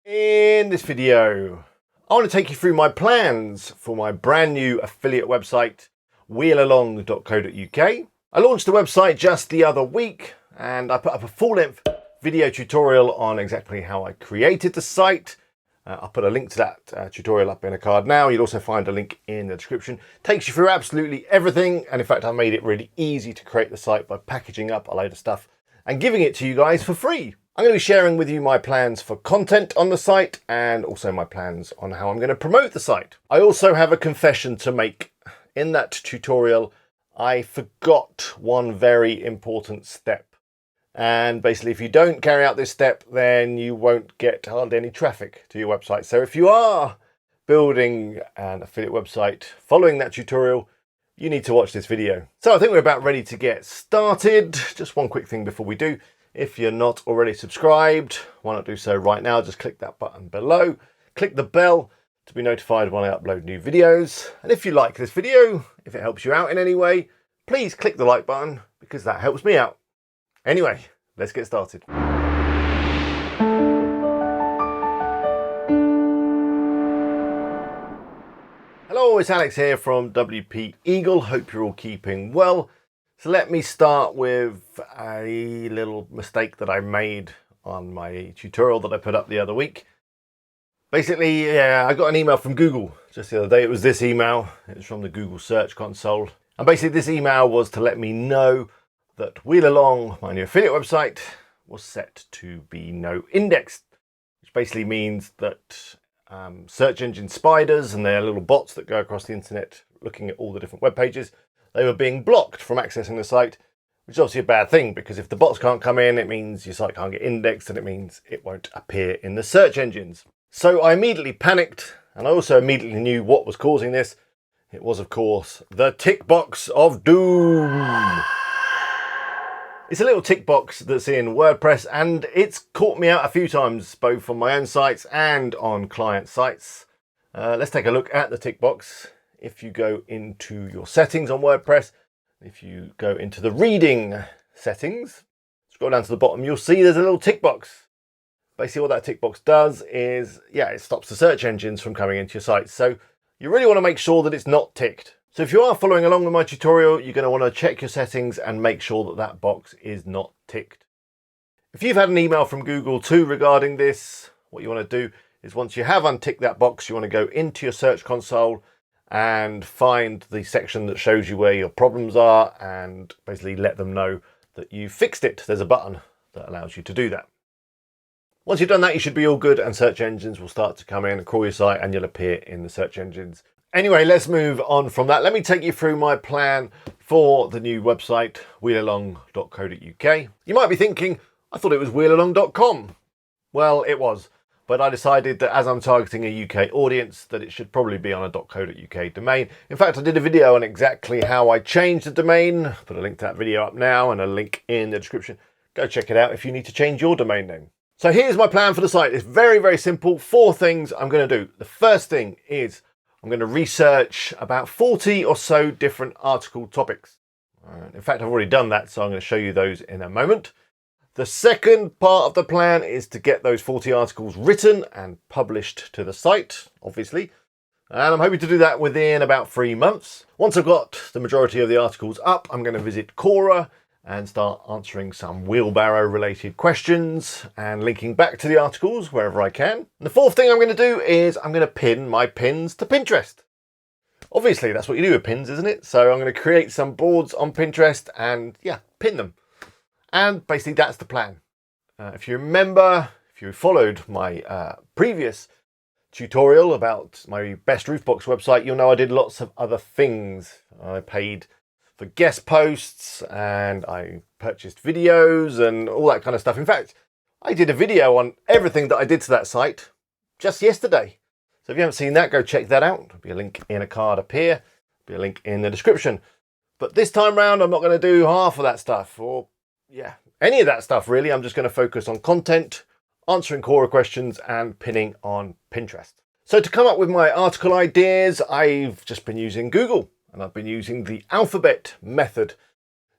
In this video, I want to take you through my plans for my brand new affiliate website, WheelAlong.co.uk. I launched the website just the other week and I put up a full-length video tutorial on exactly how I created the site. I'll put a link to that tutorial up in a card now. You'll also find a link in the description. Takes you through absolutely everything, and in fact I made it really easy to create the site by packaging up a load of stuff and giving it to you guys for free. I'm going to be sharing with you my plans for content on the site and also my plans on how I'm going to promote the site. I also have a confession to make. In that tutorial, I forgot one very important step. And basically, if you don't carry out this step, then you won't get hardly any traffic to your website. So if you are building an affiliate website following that tutorial, you need to watch this video. So I think we're about ready to get started. Just one quick thing before we do. If you're not already subscribed, why not do so right now? Just click that button below. Click the bell to be notified when I upload new videos. And if you like this video, if it helps you out in any way, please click the like button because that helps me out. Anyway, let's get started. Hello, it's Alex here from WP Eagle. Hope you're all keeping well. So let me start with a little mistake that I made on my tutorial that I put up the other week. Basically, I got an email from Google just the other day. It was this email. It was from the Google Search Console. And basically this email was to let me know that WheelAlong, my new affiliate website, was set to be no indexed, which basically means that search engine spiders and their little bots that go across the internet looking at all the different web pages, they were being blocked from accessing the site, which is obviously a bad thing because if the bots can't come in, it means your site can't get indexed and it means it won't appear in the search engines. So I immediately panicked and I also immediately knew what was causing this. It was, of course, the tick box of doom. It's a little tick box that's in WordPress and it's caught me out a few times, both on my own sites and on client sites. Let's take a look at the tick box. If you go into your settings on WordPress, if you go into the reading settings, scroll down to the bottom, you'll see there's a little tick box. Basically what that tick box does is, it stops the search engines from coming into your site. So you really want to make sure that it's not ticked. So if you are following along with my tutorial, you're going to want to check your settings and make sure that that box is not ticked. If you've had an email from Google too regarding this, what you want to do is once you have unticked that box, you want to go into your search console and find the section that shows you where your problems are and basically let them know that you fixed it. There's a button that allows you to do that. Once you've done that, you should be all good and search engines will start to come in and crawl your site and you'll appear in the search engines. Anyway, let's move on from that. Let me take you through my plan for the new website, wheelalong.co.uk. You might be thinking, I thought it was wheelalong.com. Well, it was, but I decided that as I'm targeting a UK audience, that it should probably be on a .co.uk domain. In fact, I did a video on exactly how I changed the domain. Put a link to that video up now and a link in the description. Go check it out if you need to change your domain name. So here's my plan for the site. It's very, very simple. 4 things I'm going to do. The first thing is I'm going to research about 40 or so different article topics. In fact, I've already done that, so I'm going to show you those in a moment. The second part of the plan is to get those 40 articles written and published to the site, obviously. And I'm hoping to do that within about 3 months. Once I've got the majority of the articles up, I'm going to visit Quora and start answering some wheelbarrow related questions and linking back to the articles wherever I can. And the fourth thing I'm going to do is I'm going to pin my pins to Pinterest. Obviously, that's what you do with pins, isn't it? So I'm going to create some boards on Pinterest and pin them. And basically that's the plan. If you remember, if you followed my previous tutorial about my best roof box website, you'll know I did lots of other things. I paid for guest posts and I purchased videos and all that kind of stuff. In fact, I did a video on everything that I did to that site just yesterday. So if you haven't seen that, go check that out. There'll be a link in a card up here. There'll be a link in the description. But this time round, I'm not going to do half of that stuff or any of that stuff really. I'm just going to focus on content, answering Quora questions and pinning on Pinterest. So to come up with my article ideas, I've just been using Google. And I've been using the alphabet method.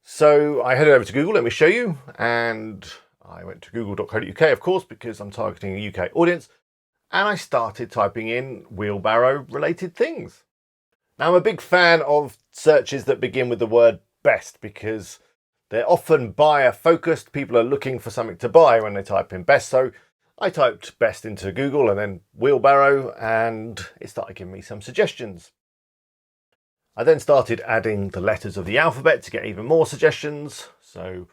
So I headed over to Google, let me show you. And I went to google.co.uk, of course, because I'm targeting a UK audience. and I started typing in wheelbarrow related things. Now, I'm a big fan of searches that begin with the word best because they're often buyer focused. People are looking for something to buy when they type in best. So I typed best into Google and then wheelbarrow, and it started giving me some suggestions. I then started adding the letters of the alphabet to get even more suggestions. So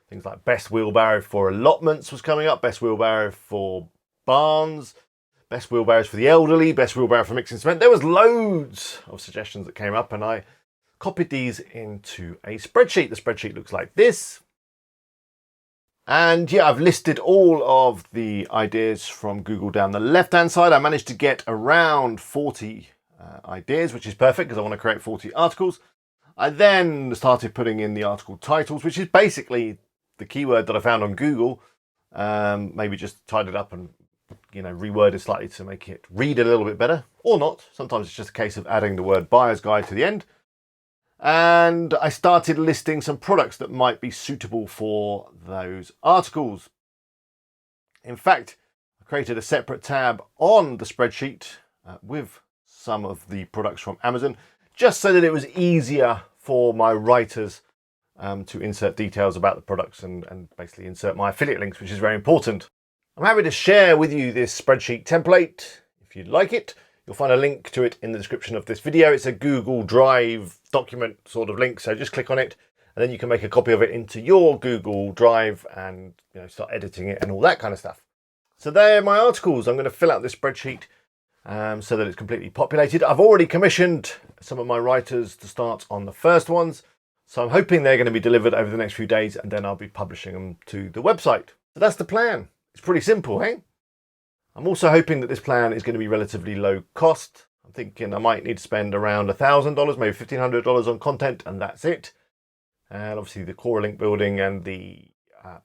things like best wheelbarrow for allotments was coming up, best wheelbarrow for barns, best wheelbarrows for the elderly, best wheelbarrow for mixing cement. There was loads of suggestions that came up, and I copied these into a spreadsheet. The spreadsheet looks like this. And yeah, I've listed all of the ideas from Google down the left-hand side. I managed to get around 40 ideas, which is perfect because I want to create 40 articles. I then started putting in the article titles, which is basically the keyword that I found on Google. Maybe just tied it up and reworded slightly to make it read a little bit better, or not. Sometimes it's just a case of adding the word buyer's guide to the end. And I started listing some products that might be suitable for those articles. In fact, I created a separate tab on the spreadsheet with some of the products from Amazon, just so that it was easier for my writers to insert details about the products and basically insert my affiliate links, which is very important. I'm happy to share with you this spreadsheet template. If you'd like it, you'll find a link to it in the description of this video. It's a Google Drive document sort of link, so just click on it and then you can make a copy of it into your Google Drive and start editing it and all that kind of stuff. So there are my articles. I'm going to fill out this spreadsheet so that it's completely populated. I've already commissioned some of my writers to start on the first ones, so I'm hoping they're going to be delivered over the next few days, and then I'll be publishing them to the website. So that's the plan. It's pretty simple, eh? I'm also hoping that this plan is going to be relatively low cost. I'm thinking I might need to spend around $1,000, maybe $1,500 on content, and that's it. And obviously the core link building and the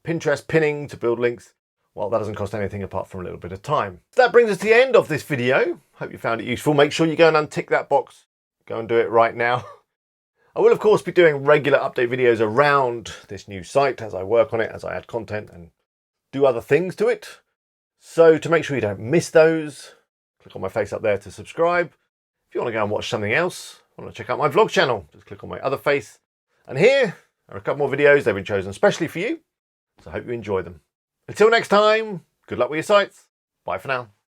Pinterest pinning to build links, well, that doesn't cost anything apart from a little bit of time. So that brings us to the end of this video. Hope you found it useful. Make sure you go and untick that box. Go and do it right now. I will, of course, be doing regular update videos around this new site as I work on it, as I add content and do other things to it. So to make sure you don't miss those, click on my face up there to subscribe. If you want to go and watch something else, want to check out my vlog channel, just click on my other face. And here are a couple more videos. They've been chosen especially for you, so I hope you enjoy them. Until next time, good luck with your sites. Bye for now.